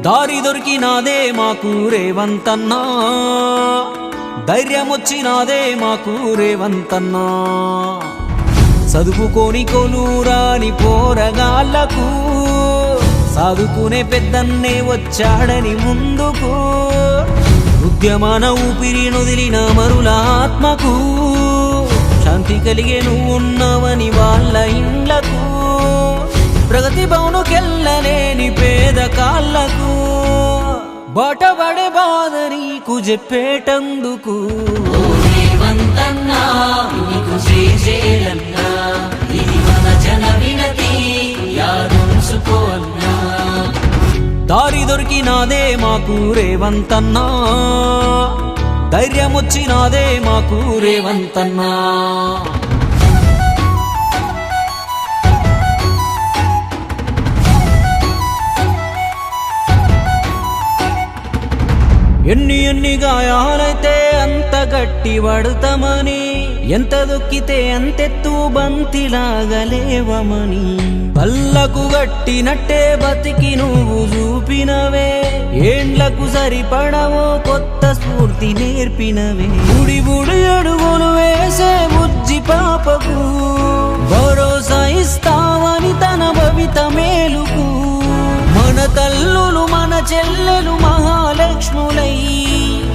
దారి దొరికినాదే మాకు రేవంతన్నా, ధైర్యమొచ్చినాదే మాకు రేవంతన్నా. చదువుకోని కొలురాని పోరగాళ్లకు సాదుకునే పెద్దన్నే వచ్చాడని ముందుకు. ఉద్యమాన ఊపిరి నొదిలిన మరుల ఆత్మకు శాంతి కలిగే నువ్వున్నావని వాళ్ళ ఇండ్లకు. ప్రగతి భవనుకెళ్ళలేని పేద కాళ్లకు బాటపడే బాధ నీకు చెప్పేటందుకు. దారి దొరికినాదే మాకు రేవంతన్నా, ధైర్యమొచ్చినాదే మాకు రేవంతన్నా. ఎన్ని గాయాలైతే అంత గట్టి పడతామని, ఎంత దొక్కితే అంతెత్తు బంతిలాగలేవమని. కళ్ళకు గట్టినట్టే బతికి నువ్వు చూపినవే, ఏండ్లకు సరిపడవో కొత్త స్ఫూర్తి నేర్పినవే. బుడి బుడి అడుగులు వేసే బుజ్జి పాపకు భరోసా ఇస్తావని తన భవిత మేలుకు. మన తల్లులు మన చెల్లెలు మహాలక్ష్ములై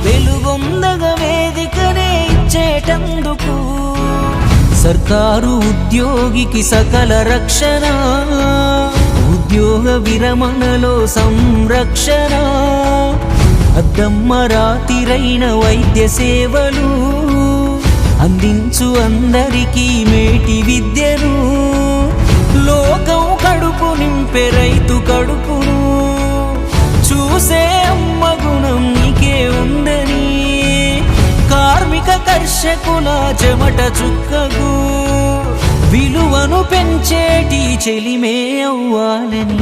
వెలుగొందగ వేదికనే ఇచ్చేటందుకు. సర్కారు ఉద్యోగికి సకల రక్షణ, ఉద్యోగ విరమణలో సంరక్షణ. అద్దమ్మ రాతిరైన వైద్య సేవలు అందించు అందరికీ మేటి విద్యను. లోకం కడుపు నింపే రైతు కడుపును చూసే అమ్మ గుణం నీకే ఉందని. కార్మిక కర్షకుల చెమట చుక్కకు విలువను పెంచేటి చెలిమే అవ్వాలని.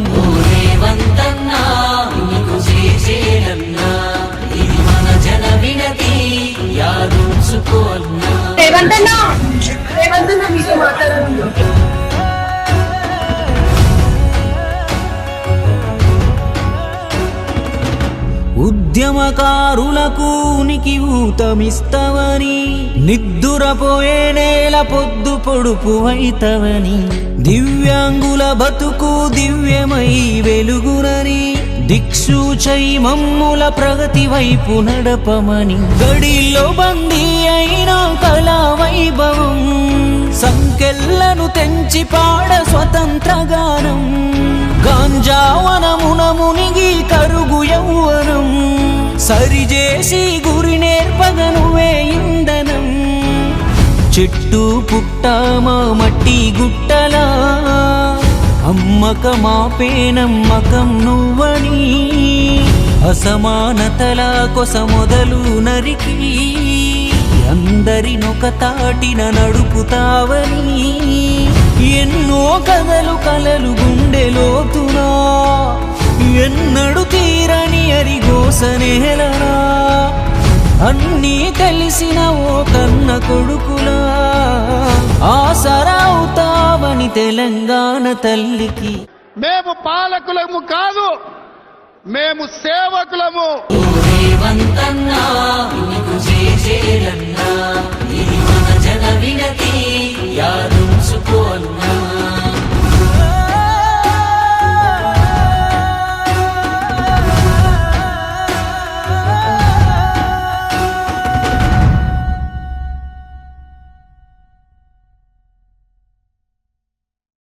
ఉద్యమకారులకు ఉనికి ఊతమిస్తవని, నిద్దురపోయే నేల పొద్దు పొడుపు అయితవని. దివ్యాంగుల బతుకు దివ్యమై వెలుగునని, దిక్సూచై మమ్ముల ప్రగతి వైపు నడపమని. గడిలో బందీ అయిన కళా వైభవం సంకెళ్లను తెంచి పాడ స్వతంత్ర గానం. గాంజావనమున మునిగి కరుగు యౌవనం సరిచేసి గురి నేర్పగనువే ఇంధనం. చెట్టు పుట్ట మా మట్టి గుట్టలా అమ్మక మాపేనమ్మకం నువ్వని. అసమానతల కొస మొదలు నరికి అందరినొక తాటిన నడుపుతావని. ఎన్నో కథలు కలలు గుండెలోతునా, ఎన్నడు తీరని అరిగోసనేలనా. అన్నీ తెలిసిన ఓ కన్న కొడుకులా ఆసరావుతావని తెలంగాణ తల్లికి. మేము పాలకులము కాదు, మేము సేవకులము. రేవంతన్నా నీకు జై జయలన్నా.